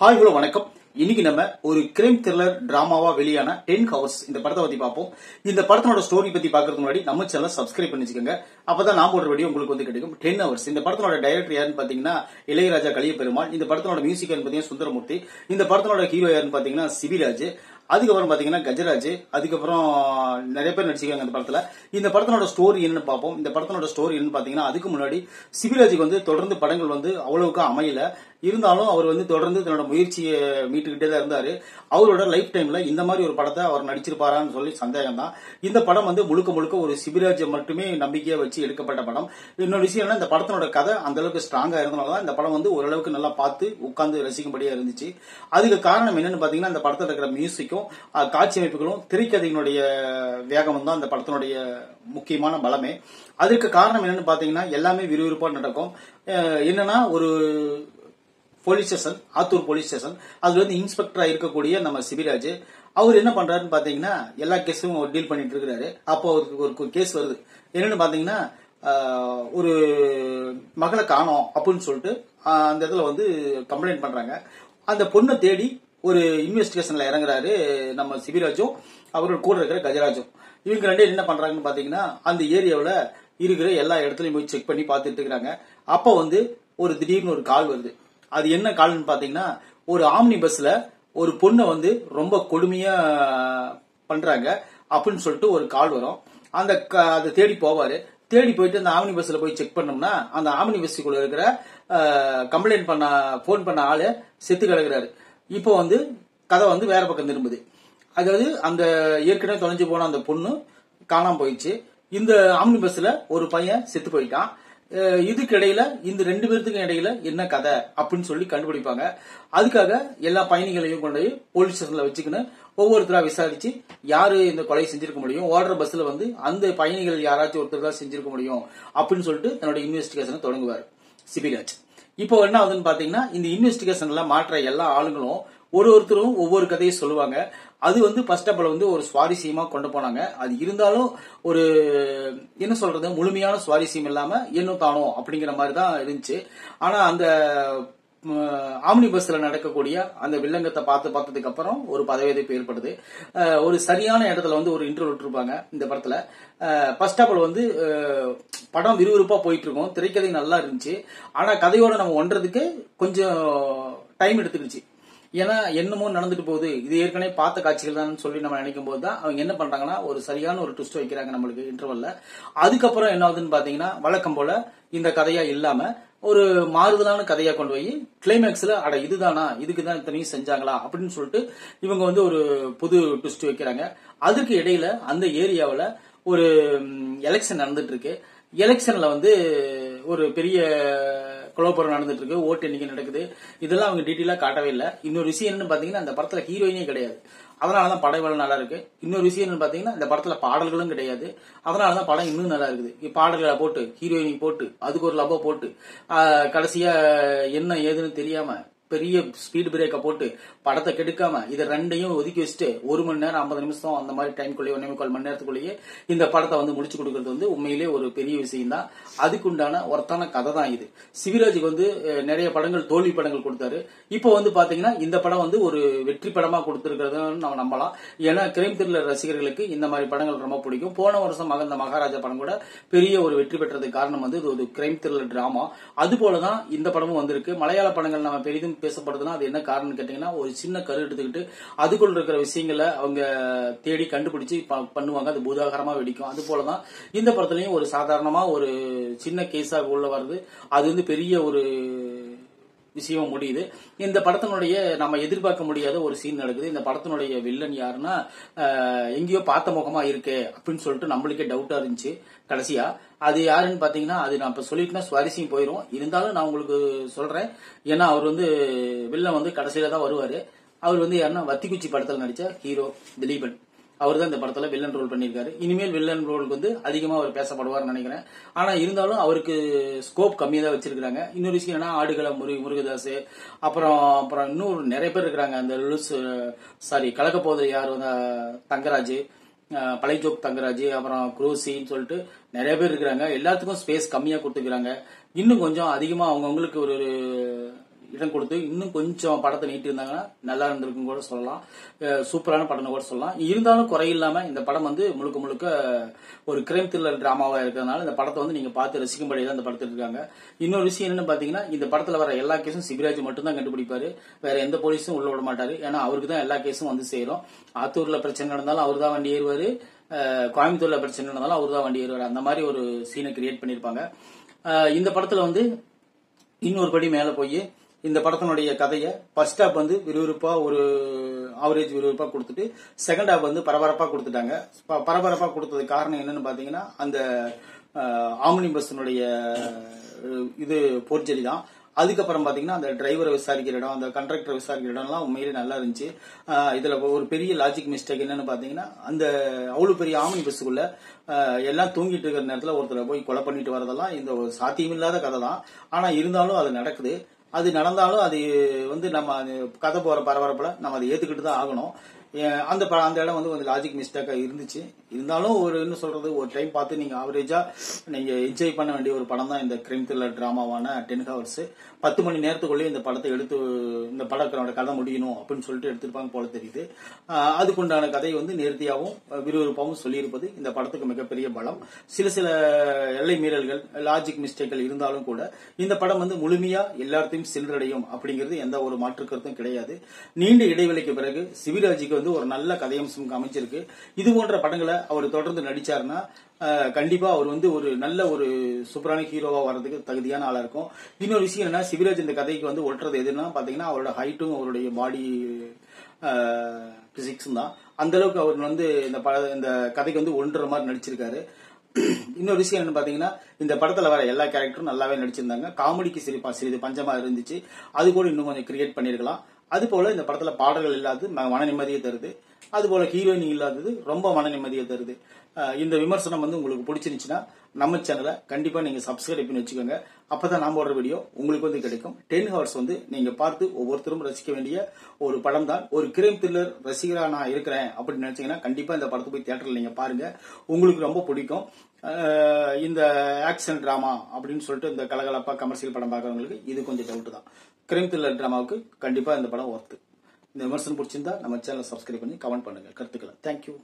Hi hello வணக்கம். இன்னைக்கு நம்ம ஒரு கிரைம் த்ரில்லர் டிராமாவா வெளியான 10 ஹவர்ஸ் இந்த படத்தை பத்தி பார்ப்போம். இந்த படத்தோட ஸ்டோரி பத்தி பார்க்கறதுக்கு முன்னாடி நம்ம சேனலை சப்ஸ்கிரைப் பண்ணி வச்சுக்கோங்க. அப்பதான் நான் போடுற வீடியோ உங்களுக்கு வந்து கிடைக்கும். 10 ஹவர்ஸ் இந்த படத்தோட டைரக்டர் யாருன்னு பாத்தீங்கன்னா இளையராஜா கலியபெருமாள். இந்த படத்தோட மியூசிக் பாத்தீங்கன்னா சுந்தரமூர்த்தி. இந்த படத்தோட ஹீரோ யாருன்னு பாத்தீங்கன்னா சிபிராஜ். அதுக்கப்புறம் பாத்தீங்கன்னா கஜராஜ். அதுக்கப்புறம் நிறைய பேர் நடிச்சிருக்காங்க இந்த படத்துல. இந்த படத்தோட ஸ்டோரி என்னன்னு பார்ப்போம். இந்த படத்தோட ஸ்டோரி என்னன்னு பாத்தீங்கன்னா அதுக்கு முன்னாடி சிபிராஜுக்கு வந்து தொடர்ந்து படங்கள் வந்து அவ்வளவுக்கு அமையல. இருந்தாலும் அவர் வந்து தொடர்ந்து தன்னோட முயற்சியை மீட்டுக்கிட்டே தான் இருந்தாரு. அவரோட லைஃப் டைம்ல இந்த மாதிரி ஒரு படத்தை அவர் நடிச்சிருப்பாரான்னு சொல்லி சந்தேகம் தான். இந்த படம் வந்து முழுக்க முழுக்க ஒரு சிபிராஜை மட்டுமே நம்பிக்கையா வச்சு எடுக்கப்பட்ட படம். இன்னொரு விஷயம் என்ன, இந்த படத்தோட கதை அந்த அளவுக்கு ஸ்ட்ராங்கா இருந்தனாலதான் இந்த படம் வந்து ஓரளவுக்கு நல்லா பார்த்து உட்கார்ந்து ரசிக்கும்படியா இருந்துச்சு. அதுக்கு காரணம் என்னன்னு பாத்தீங்கன்னா இந்த படத்துல இருக்கிற மியூசிக்கும் காட்சி அமைப்புகளும் திரைக்கதையினுடைய வேகமும் தான் இந்த படத்தினுடைய முக்கியமான பலமே. அதுக்கு காரணம் என்னன்னு பாத்தீங்கன்னா எல்லாமே விறுவிறுப்பா நடக்கும். என்னன்னா ஒரு police station, Attur police station, அதுல வந்து இன்ஸ்பெக்டரா இருக்கக்கூடிய நம்ம சிபிராஜ் அவர் என்ன பண்றாருன்னு பாத்தீங்கன்னா எல்லா கேஸும் டீல் பண்ணிட்டு இருக்கிறாரு. அப்போ அவருக்கு ஒரு கேஸ் வருது. என்னன்னு பாத்தீங்கன்னா ஒரு மகளை காணோம் அப்படின்னு சொல்லிட்டு அந்த இடத்துல வந்து கம்ப்ளைண்ட் பண்றாங்க. அந்த பொண்ணை தேடி ஒரு இன்வெஸ்டிகேஷன்ல இறங்குறாரு நம்ம சிபிராஜும் அவரோட கூட இருக்கிற கஜராஜும். இவங்க ரெண்டு என்ன பண்றாங்கன்னு பாத்தீங்கன்னா அந்த ஏரியாவில் இருக்கிற எல்லா இடத்துலயும் போய் செக் பண்ணி பார்த்துட்டு இருக்காங்க. அப்ப வந்து ஒரு திடீர்னு ஒரு கால் வருது. அது என்ன கால்னு பாத்தீங்கன்னா ஒரு ஆம்னி பஸ்ல ஒரு பொண்ணை வந்து ரொம்ப கொடுமையா பண்றாங்க அப்படின்னு சொல்லிட்டு ஒரு கால் வரும். அதை தேடி போவாரு. தேடி போயிட்டு அந்த ஆம்னி பஸ்ல போய் செக் பண்ணோம்னா அந்த ஆம்னி பஸ்ஸுக்குள்ள இருக்கிற கம்ப்ளைண்ட் பண்ண போன் பண்ண ஆளு செத்து கிடக்குறாரு. இப்போ வந்து கதை வந்து வேற பக்கம் திரும்புது. அதாவது அந்த ஏற்கனவே தொலைஞ்சு போன அந்த பொண்ணு காணாம போயிடுச்சு. இந்த ஆம்னி பஸ்ல ஒரு பையன் செத்து போயிட்டான். இதுக்கு இடையில இந்த ரெண்டு பேர்த்துக்கும் இடையில என்ன கதை அப்படின்னு சொல்லி கண்டுபிடிப்பாங்க. அதுக்காக எல்லா பயணிகளையும் கொண்டு போய் போலீஸ் ஸ்டேஷன்ல வச்சுக்கின்னு ஒவ்வொருத்தரா விசாரிச்சு யாரு இந்த கொலை செஞ்சிருக்க முடியும், ஓடுற பஸ்ல வந்து அந்த பயணிகள் யாராச்சும் ஒருத்தர் தான் செஞ்சிருக்க முடியும் அப்படின்னு சொல்லிட்டு தன்னோட இன்வெஸ்டிகேஷனை தொடங்குவார் சிபிராஜ். இப்போ என்ன ஆகுதுன்னு பாத்தீங்கன்னா இந்த இன்வெஸ்டிகேஷன்ல மாற்ற எல்லா ஆளுங்களும் ஒருத்தரும் ஒவ்வொரு கதையை சொல்லுவாங்க. அது வந்து ஃபர்ஸ்ட் ஆஃப் ஆல் வந்து ஒரு சுவாரஸ்யமா கொண்டு போனாங்க. அது இருந்தாலும் ஒரு என்ன சொல்றது முழுமையான சுவாரஸ்யம் இல்லாம இன்னும் தானோ அப்படிங்கிற மாதிரி தான் இருந்துச்சு. ஆனா அந்த ஆம்னி பஸ்ல நடக்கக்கூடிய அந்த வில்லங்கத்தை பார்த்ததுக்கு அப்புறம் ஒரு பதவியதைப்பு ஏற்படுது. ஒரு சரியான இடத்துல வந்து ஒரு இன்டர்வியூ விட்டுருப்பாங்க இந்த படத்துல. ஃபர்ஸ்ட் ஆஃப் ஆல் வந்து படம் விறுவிறுப்பா போயிட்டு இருக்கும். திரைக்கதை நல்லா இருந்துச்சு. ஆனா கதையோட நம்ம ஒன்றதுக்கு கொஞ்சம் டைம் எடுத்துக்கிச்சு. ஏன்னா என்னமோ நடந்துட்டு போகுது, இது ஏற்கனவே பார்த்த காட்சிகள் தான் சொல்லி நம்ம நினைக்கும் போது தான் அவங்க என்ன பண்றாங்கன்னா ஒரு சரியான ஒரு ட்விஸ்ட் வைக்கிறாங்க நம்மளுக்கு இன்டர்வல்ல. அதுக்கப்புறம் என்ன ஆகுதுன்னு பாத்தீங்கன்னா வழக்கம் போல இந்த கதையா இல்லாம ஒரு மாறுதலான கதையா கொண்டு போய் கிளைமேக்ஸ்ல அட இதுதானா, இதுக்குதான் இத்தனையும் செஞ்சாங்களா அப்படின்னு சொல்லிட்டு இவங்க வந்து ஒரு புது ட்விஸ்ட் வைக்கிறாங்க. அதுக்கு இடையில அந்த ஏரியாவில் ஒரு எலெக்ஷன் நடந்துட்டு இருக்கு. எலெக்ஷன்ல வந்து ஒரு பெரிய குழப்பம் நடந்துட்டு இருக்கு. ஓட்டு எண்ணிக்கை நடக்குது. இதெல்லாம் அவங்க டீட்டெயிலா காட்டவே இல்லை. இன்னொரு விஷயம் என்னன்னு பாத்தீங்கன்னா அந்த படத்துல ஹீரோயினே கிடையாது. அதனாலதான் படம் இவ்வளவு நல்லா இருக்கு. இன்னொரு விஷயம் என்னன்னு பாத்தீங்கன்னா இந்த படத்துல பாடல்களும் கிடையாது. அதனாலதான் படம் இன்னும் நல்லா இருக்குது. பாடல்களை போட்டு ஹீரோயினி போட்டு அதுக்கு ஒரு லபோ போட்டு கடைசியா என்ன ஏதுன்னு தெரியாம பெரிய ஸ்பீட் பிரேக்க போட்டு படத்தை கெடுக்காம இதை ரெண்டையும் ஒதுக்கி வச்சுட்டு 1 மணி நேரம் 50 நிமிஷம் அந்த மாதிரி டைம்குள்ளேயே 1.25 மணி நேரத்துக்குள்ளேயே இந்த படத்தை வந்து முடிச்சு கொடுக்கறது வந்து உண்மையிலே ஒரு பெரிய விஷயம் தான். அதுக்குண்டான ஒருத்தான கதை தான் இது. சிபிராஜுக்கு வந்து நிறைய படங்கள் தோல்வி படங்கள் கொடுத்தாரு. இப்போ வந்து பாத்தீங்கன்னா இந்த படம் வந்து ஒரு வெற்றி படமா கொடுத்திருக்கிறது நம்ம நம்பலாம். ஏன்னா கிரைம் த்ரில்லர் ரசிகர்களுக்கு இந்த மாதிரி படங்கள் ரொம்ப பிடிக்கும். போன வருஷம் இந்த மகாராஜா படம் கூட பெரிய ஒரு வெற்றி பெற்றதுக்கு காரணம் வந்து இது ஒரு கிரைம் த்ரில்லர் டிராமா. அது போலதான் இந்த படமும் வந்திருக்கு. மலையாள படங்கள் நம்ம பெரிதும் பேசப்படுதுன்னா அது என்ன காரணம் கேட்டீங்கன்னா ஒரு சின்ன கரு எடுத்துக்கிட்டு அதுக்குள்ள இருக்கிற விஷயங்களை அவங்க தேடி கண்டுபிடிச்சு பண்ணுவாங்க. அது பூதாகரமா வெடிக்கும். அது போலதான் இந்த படத்துலயும் ஒரு சாதாரணமா ஒரு சின்ன கேஸா உள்ள வருது. அது வந்து பெரிய ஒரு விஷயமா முடியுது. இந்த படத்தினுடைய நம்ம எதிர்பார்க்க முடியாத ஒரு சீன் நடக்குது. இந்த படத்தினுடைய வில்லன் யாருன்னா எங்கேயோ பார்த்த முகமா இருக்கு அப்படின்னு சொல்லிட்டு நம்மளுக்கே டவுட்டா இருந்துச்சு. கடைசியா அது யாருன்னு பாத்தீங்கன்னா அது நான் இப்ப சொல்லிட்டுனா சுவாரஸ்யம் போயிடும். இருந்தாலும் நான் உங்களுக்கு சொல்றேன். ஏன்னா அவர் வந்து வில்லன் வந்து கடைசியில தான் வருவாரு. அவர் வந்து யாருன்னா வத்திக்குச்சி படத்தில் நடிச்ச ஹீரோ திலீபன். அவர் தான் இந்த படத்துல வில்லன் ரோல் பண்ணிருக்காரு. இனிமேல் வில்லன் ரோலுக்கு வந்து அதிகமா அவர் பேசப்படுவார்னு நினைக்கிறேன். ஆனா இருந்தாலும் அவருக்கு ஸ்கோப் கம்மியா தான் வச்சிருக்காங்க. இன்னொரு விஷயம் என்ன, ஆடுகள முருகதாஸ் அப்புறம் இன்னும் நிறைய பேர் இருக்கிறாங்க. அந்த கலக்க போது யார் தங்கராஜ், பழையஜோக் தங்கராஜ், அப்புறம் குரோசின்னு சொல்லிட்டு நிறைய பேர் இருக்கிறாங்க. எல்லாத்துக்கும் ஸ்பேஸ் கம்மியா கொடுத்துக்கிறாங்க. இன்னும் கொஞ்சம் அதிகமா அவங்கவுங்களுக்கு ஒரு இடம் கொடுத்து இன்னும் கொஞ்சம் படத்தை நீட்டி இருந்தாங்கன்னா நல்லா இருந்திருக்கும் கூட சொல்லலாம். சூப்பரான படம் கூட சொல்லலாம். இருந்தாலும் குறையில்லாம இந்த படம் வந்து முழுக்க முழுக்க ஒரு கிரைம் த்ரில்லர் டிராமாவா இருக்கிறதுனால இந்த படத்தை வந்து நீங்க பார்த்து ரசிக்கும்படி தான் இந்த படத்தை இருக்காங்க. இன்னொரு விஷயம் என்னன்னு பாத்தீங்கன்னா, இந்த படத்துல வர எல்லா கேஸும் சிபிராஜ் மட்டும் தான் கண்டுபிடிப்பாரு. வேற எந்த போலீஸும் உள்ள விட மாட்டாரு. ஏன்னா அவருக்கு தான் எல்லா கேஸும் வந்து சேரும். ஆத்தூர்ல பிரச்சனை நடந்தாலும் அவர் தான் வண்டி ஏறுவாரு, கோயம்புத்தூர்ல பிரச்சனை நடந்தாலும் அவர் தான் வண்டி ஏறுவாரு. அந்த மாதிரி ஒரு சீனை கிரியேட் பண்ணிருப்பாங்க. இந்த படத்துல வந்து இன்னொரு படி மேல போய் இந்த படத்தினுடைய கதையை ஃபர்ஸ்ட் ஹாப் வந்து விறுவிறுப்பா ஒரு ஆவரேஜ் விறுவிறுப்பா கொடுத்துட்டு செகண்ட் ஹாப் வந்து பரபரப்பா கொடுத்துட்டாங்க. பரபரப்பா கொடுத்தது காரணம் என்னன்னு பாத்தீங்கன்னா, அந்த ஆம்னி பஸ்னுடைய இது போர்ஜரி தான். அதுக்கப்புறம் பாத்தீங்கன்னா அந்த டிரைவரை விசாரிக்கிற இடம், அந்த கண்டக்டரை விசாரிக்கிற இடம்லாம் உண்மையிலே நல்லா இருந்துச்சு. இதுல ஒரு பெரிய லாஜிக் மிஸ்டேக் என்னன்னு பாத்தீங்கன்னா, அந்த அவ்வளவு பெரிய ஆம்னி பஸ்ஸுக்குள்ள எல்லாம் தூங்கிட்டு இருக்கிற நேரத்துல ஒருத்தரை போய் கொலை பண்ணிட்டு வரதெல்லாம் இந்த ஒரு சாத்தியமில்லாத கதை தான். ஆனா இருந்தாலும் அது நடக்குது. அது நடந்தாலும் அது வந்து நம்ம கதை போற பரபரப்புல நம்ம அதை ஏத்துக்கிட்டு தான் ஆகணும். அந்த இடம் வந்து கொஞ்சம் லாஜிக் மிஸ்டேக்கா இருந்துச்சு. இருந்தாலும் ஒரு என்ன சொல்றது, ஒரு டைம் பார்த்து நீங்க ஆவரேஜா நீங்க என்ஜாய் பண்ண வேண்டிய ஒரு படம் தான் இந்த கிரைம் த்ரில்லர் டிராமாவான 10 ஹவர்ஸ். 10 மணி நேரத்துக்குள்ளே இந்த படத்தை எடுத்து இந்த படத்தோட கதை முடியணும் அப்படின்னு சொல்லிட்டு எடுத்திருப்பாங்க போல தெரியுது. அதுக்குண்டான கதை வந்து நேர்த்தியாகவும் விறுவிறுப்பாகவும் சொல்லியிருப்பது இந்த படத்துக்கு மிகப்பெரிய பலம். சில எல்லை மீறல்கள், லாஜிக் மிஸ்டேக்கள் இருந்தாலும் கூட இந்த படம் வந்து முழுமையா எல்லாத்தையும் சென்றடையும் அப்படிங்கிறது எந்த ஒரு மாற்று கருத்தும் கிடையாது. நீண்ட இடைவெளிக்கு பிறகு சிவிராஜுக்கு வந்து ஒரு நல்ல கதையம்சம் அமைச்சிருக்கு. இது போன்ற படங்களை அவர் தொடர்ந்து நடிச்சாருன்னா கண்டிப்பா அவர் வந்து ஒரு நல்ல ஒரு சூப்பரான ஹீரோவா வர்றதுக்கு தகுதியான ஆளா இருக்கும். இன்னொரு விஷயம் என்ன, சிவிராஜ் இந்த கதைக்கு வந்து ஒட்டுறது எதுன்னா பாத்தீங்கன்னா அவரோட ஹைட்டும் அவருடைய பாடி பிசிக்ஸும் தான். அந்த அளவுக்கு அவர் வந்து இந்த கதைக்கு வந்து ஒன்ற மாதிரி நடிச்சிருக்காரு. இன்னொரு விஷயம் என்ன பாத்தீங்கன்னா, இந்த படத்துல வர எல்லா கேரக்டரும் நல்லாவே நடிச்சிருந்தாங்க. காமெடிக்கு சிறிது பஞ்சமா இருந்துச்சு. அது கூட இன்னும் கொஞ்சம் கிரியேட் பண்ணிருக்கலாம். அது போல இந்த படத்துல பாடல்கள் இல்லாதது மன நிம்மதியை தருது. அது போல ஹீரோயின் இல்லாதது ரொம்ப மன நிம்மதியை தருது. இந்த விமர்சனம் வந்து உங்களுக்கு பிடிச்சிருந்துச்சுன்னா நம்ம சேனலை கண்டிப்பா நீங்க சப்ஸ்கிரைப் பண்ணி வச்சுக்கோங்க. அப்பதான் நான் போடுற வீடியோ உங்களுக்கு வந்து கிடைக்கும். 10 ஹவர்ஸ் வந்து நீங்க பார்த்து ஒவ்வொருத்தரும் ரசிக்க வேண்டிய ஒரு படம் தான். ஒரு கிரைம் த்ரில்லர் ரசிகரா நான் இருக்கிறேன் அப்படின்னு நினைச்சீங்கன்னா கண்டிப்பா இந்த படத்தை போய் தியேட்டர்ல நீங்க பாருங்க. உங்களுக்கு ரொம்ப பிடிக்கும். இந்த ஆக்ஷன் டிராமா அப்படின்னு சொல்லிட்டு இந்த கலகலப்பா கமர்ஷியல் படம் பார்க்கறவங்களுக்கு இது கொஞ்சம் டவுட் தான். கிரைம் த்ரில்லர் டிராமாவுக்கு கண்டிப்பா இந்த படம் ஒர்த்து. இந்த விமர்சனம் பிடிச்சிருந்தா நம்ம சேனலை சப்ஸ்கிரைப் பண்ணி கமெண்ட் பண்ணுங்க கருத்துக்களை. தேங்க்யூ.